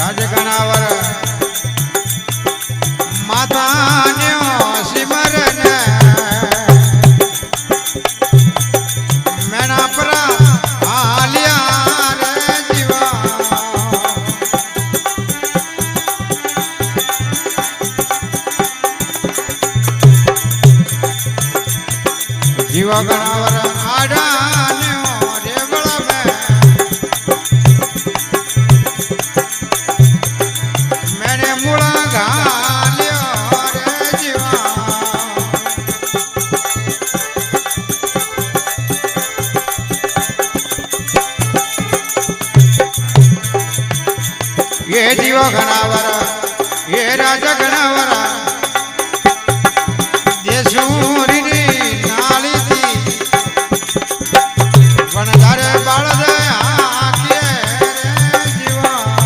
રાજગણાવર માતાન્યો સિમરન મેણા પર હાલ્યા રે જીવા જીવા ગણાવર આડાન્યો રેવળ મેણે મૂળા ઘાલ્યો રે જીવા એ જીવો ઘણાવર એ રાજા